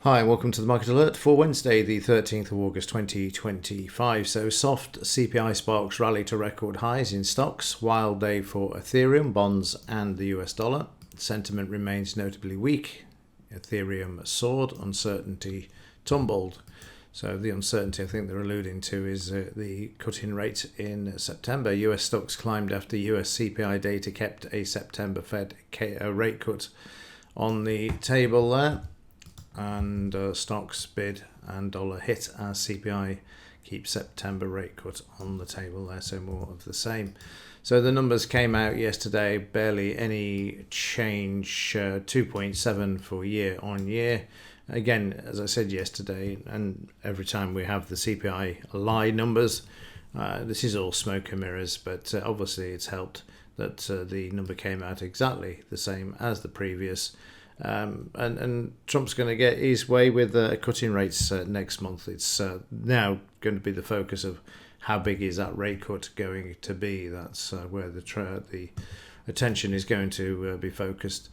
Hi, and welcome to the Market Alert for Wednesday, the 13th of August 2025. So, soft CPI sparks rally to record highs in stocks, wild day for Ethereum, bonds, and the US dollar. Sentiment remains notably weak. Ethereum soared, uncertainty tumbled. So, the uncertainty I think they're alluding to is the cut-in rate in September. US stocks climbed after US CPI data kept a September Fed rate cut on the table there. And stocks bid and dollar hit as CPI keeps September rate cut on the table there, so more of the same. So the numbers came out yesterday, barely any change, 2.7 for year on year. Again, as I said yesterday, and every time we have the CPI lie numbers, this is all smoke and mirrors, but obviously it's helped that the number came out exactly the same as the previous. And Trump's going to get his way with cutting rates next month. It's now going to be the focus of how big is that rate cut going to be. That's where the attention is going to be focused.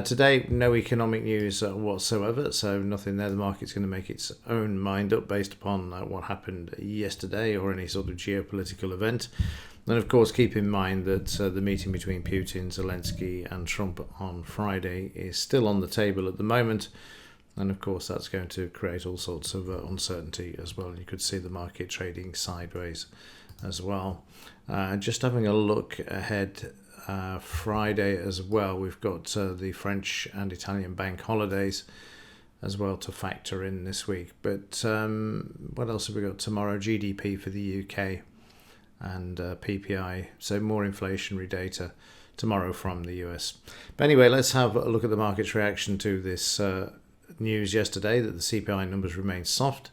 Today, no economic news whatsoever, so nothing there. The market's going to make its own mind up based upon what happened yesterday or any sort of geopolitical event. And of course, keep in mind that the meeting between Putin, Zelensky and Trump on Friday is still on the table at the moment. And of course, that's going to create all sorts of uncertainty as well. You could see the market trading sideways as well. Just having a look ahead, Friday as well, we've got the French and Italian bank holidays as well to factor in this week. But what else have we got tomorrow? GDP for the UK. And PPI, so more inflationary data tomorrow from the US. But anyway, let's have a look at the market's reaction to this news yesterday that the CPI numbers remain soft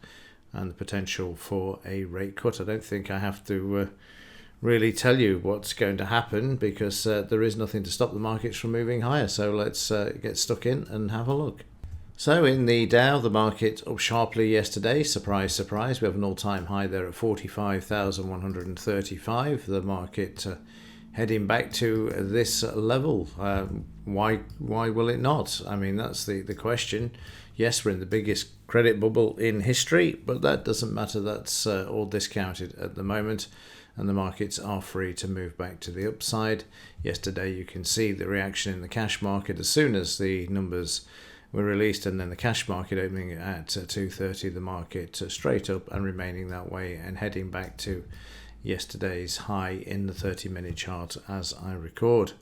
and the potential for a rate cut. I don't think I have to really tell you what's going to happen because there is nothing to stop the markets from moving higher. So let's get stuck in and have a look. So in the Dow, the market up sharply yesterday. Surprise, surprise. We have an all-time high there at 45,135. The market heading back to this level. Why will it not? I mean, that's the question. Yes, we're in the biggest credit bubble in history, but that doesn't matter. That's all discounted at the moment. And the markets are free to move back to the upside. Yesterday, you can see the reaction in the cash market as soon as the numbers were released, and then the cash market opening at 2:30, the market straight up and remaining that way and heading back to yesterday's high in the 30-minute chart as I record.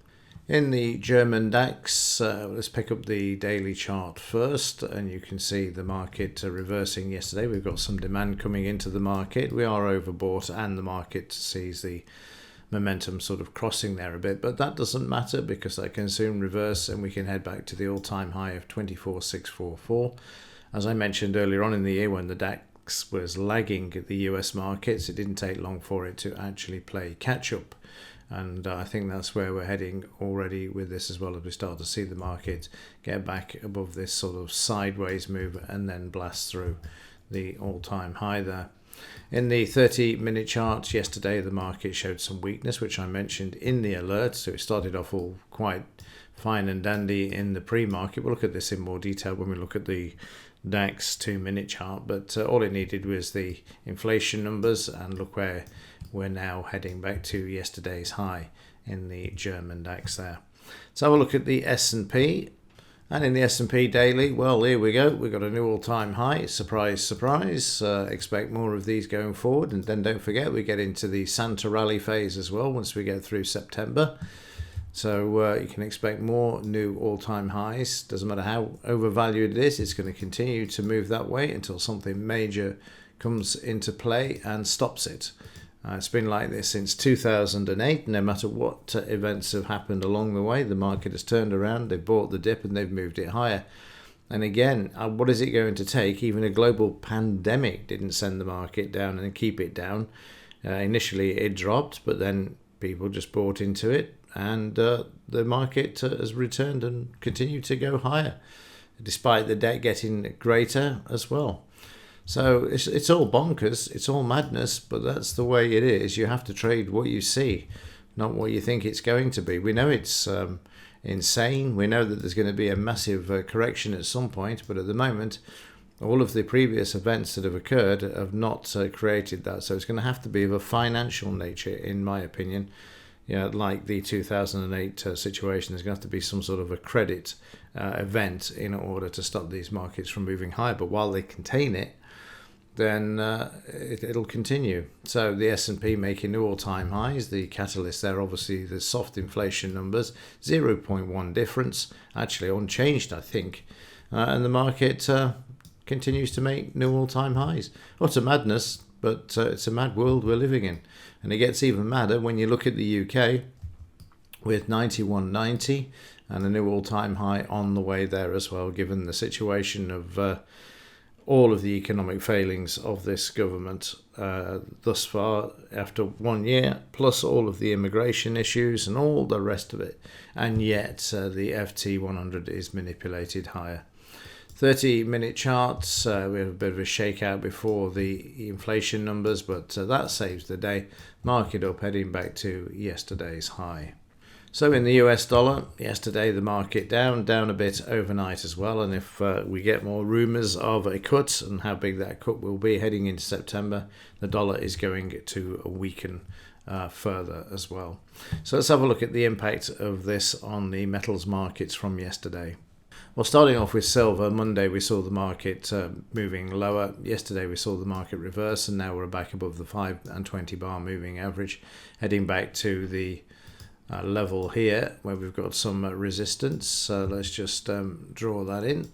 In the German DAX, let's pick up the daily chart first, and you can see the market reversing yesterday. We've got some demand coming into the market. We are overbought and the market sees the momentum sort of crossing there a bit, but that doesn't matter because that can soon reverse and we can head back to the all-time high of 24,644. As I mentioned earlier on in the year when the DAX was lagging at the US markets, it didn't take long for it to actually play catch-up, and I think that's where we're heading already with this as well, as we start to see the market get back above this sort of sideways move and then blast through the all-time high there. In the 30-minute chart yesterday, the market showed some weakness, which I mentioned in the alert. So it started off all quite fine and dandy in the pre-market. We'll look at this in more detail when we look at the DAX 2-minute chart. But all it needed was the inflation numbers, and look where we're now heading back to yesterday's high in the German DAX there. Let's have a look at the S&P. And in the S&P daily, well, here we go. We've got a new all-time high. Surprise, surprise. Expect more of these going forward. And then don't forget, we get into the Santa rally phase as well once we get through September. So you can expect more new all-time highs. Doesn't matter how overvalued it is, it's going to continue to move that way until something major comes into play and stops it. It's been like this since 2008. No matter what events have happened along the way, the market has turned around, they've bought the dip and they've moved it higher. And again, what is it going to take? Even a global pandemic didn't send the market down and keep it down. Initially it dropped, but then people just bought into it, and the market has returned and continued to go higher, despite the debt getting greater as well. So it's all bonkers, it's all madness, but that's the way it is. You have to trade what you see, not what you think it's going to be. We know it's insane. We know that there's going to be a massive correction at some point, but at the moment, All of the previous events that have occurred have not created that. So it's going to have to be of a financial nature, in my opinion. Like the 2008 situation, there's going to have to be some sort of a credit event in order to stop these markets from moving higher. But while they contain it, then it'll continue. So the S&P making new all-time highs. The catalyst there, obviously, the soft inflation numbers, 0.1 difference, actually unchanged, I think. And the market continues to make new all-time highs. Utter madness, but it's a mad world we're living in. And it gets even madder when you look at the UK with 91.90 and a new all-time high on the way there as well, given the situation of all of the economic failings of this government thus far after 1 year, plus all of the immigration issues and all the rest of it. And yet the FT 100 is manipulated higher. 30-minute charts, we have a bit of a shakeout before the inflation numbers, but that saves the day. Market up, heading back to yesterday's high. So in the US dollar, yesterday the market down a bit overnight as well. And if we get more rumours of a cut and how big that cut will be heading into September, the dollar is going to weaken further as well. So let's have a look at the impact of this on the metals markets from yesterday. Well, starting off with silver, Monday we saw the market moving lower. Yesterday we saw the market reverse, and now we're back above the 5 and 20 bar moving average, heading back to the level here where we've got some resistance. So let's just draw that in.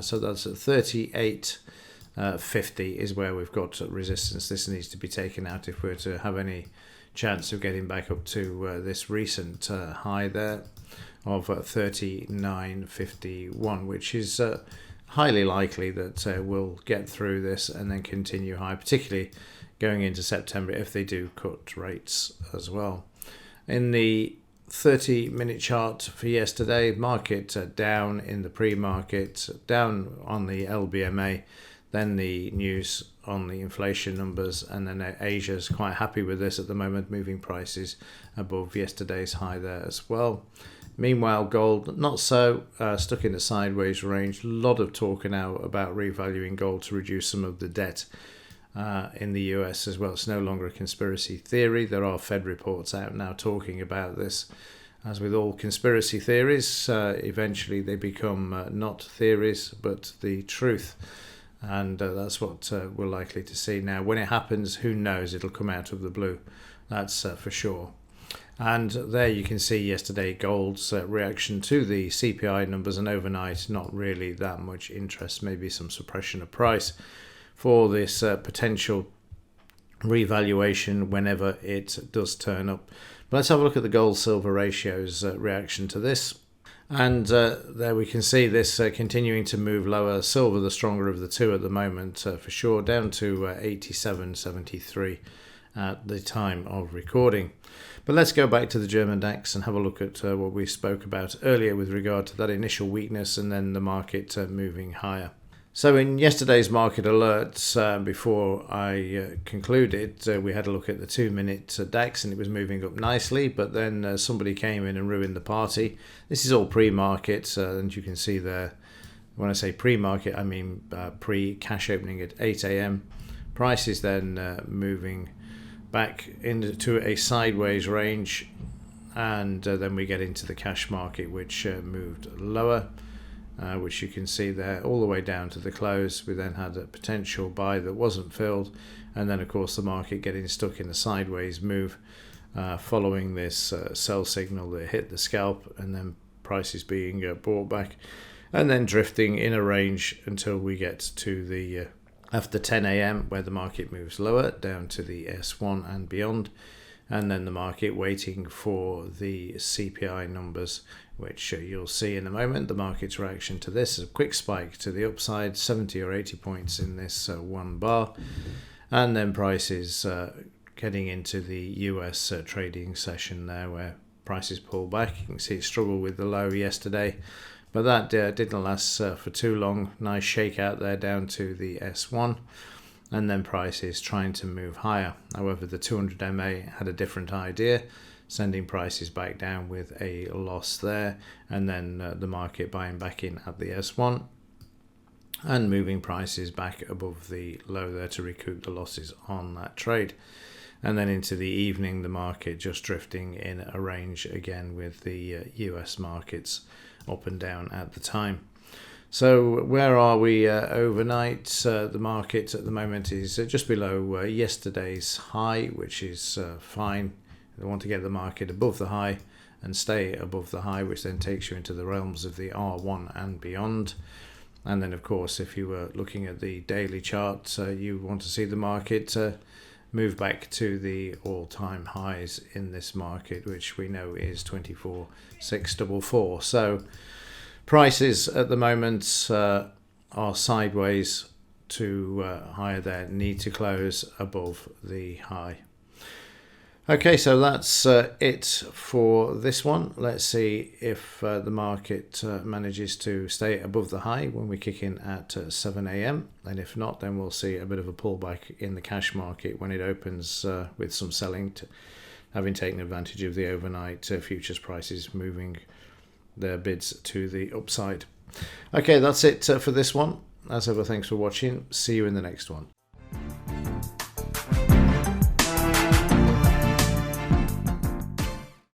So that's at 38.50 is where we've got resistance. This needs to be taken out if we're to have any chance of getting back up to this recent high there of 39.51, which is highly likely that we'll get through this and then continue high, particularly going into September if they do cut rates as well. In the 30-minute chart for yesterday, market down in the pre-market, down on the LBMA, then the news on the inflation numbers, and then Asia's quite happy with this at the moment, moving prices above yesterday's high there as well. Meanwhile, gold, not so, stuck in a sideways range. A lot of talk now about revaluing gold to reduce some of the debt in the US as well. It's no longer a conspiracy theory. There are Fed reports out now talking about this. As with all conspiracy theories, eventually they become not theories, but the truth. And that's what we're likely to see now. When it happens, who knows? It'll come out of the blue. That's for sure. And there you can see yesterday gold's reaction to the CPI numbers, and overnight not really that much interest, maybe some suppression of price for this potential revaluation whenever it does turn up. But let's have a look at the gold-silver ratio's reaction to this. And there we can see this continuing to move lower. Silver, the stronger of the two at the moment, for sure, down to 87.73 at the time of recording. But let's go back to the German DAX and have a look at what we spoke about earlier with regard to that initial weakness and then the market moving higher. So in yesterday's market alerts, before I concluded, we had a look at the 2-minute DAX and it was moving up nicely, but then somebody came in and ruined the party. This is all pre-market, and you can see there, when I say pre-market, I mean pre-cash opening at 8 a.m. Price is then moving back into a sideways range, and then we get into the cash market, which moved lower. Which you can see there all the way down to the close. We then had a potential buy that wasn't filled, and then of course the market getting stuck in a sideways move following this sell signal that hit the scalp, and then prices being brought back and then drifting in a range until we get to the after 10 a.m. where the market moves lower down to the S1 and beyond, and then the market waiting for the CPI numbers, which you'll see in a moment. The market's reaction to this is a quick spike to the upside, 70 or 80 points in this one bar, and then prices getting into the US trading session there where prices pull back. You can see it struggled with the low yesterday, but that didn't last for too long. Nice shakeout there down to the S1, and then prices trying to move higher. However, the 200 MA had a different idea, sending prices back down with a loss there, and then the market buying back in at the S1. and moving prices back above the low there to recoup the losses on that trade. And then into the evening, the market just drifting in a range again, with the US markets up and down at the time. So where are we overnight? The market at the moment is just below yesterday's high, which is fine. We want to get the market above the high and stay above the high, which then takes you into the realms of the R1 and beyond. And then, of course, if you were looking at the daily chart, you want to see the market move back to the all-time highs in this market, which we know is 24,644. So prices at the moment are sideways to higher there, need to close above the high. Okay, so that's it for this one. Let's see if the market manages to stay above the high when we kick in at 7 a.m. And if not, then we'll see a bit of a pullback in the cash market when it opens with some selling, having taken advantage of the overnight futures prices moving their bids to the upside. Okay, that's it for this one. As ever, thanks for watching. See you in the next one.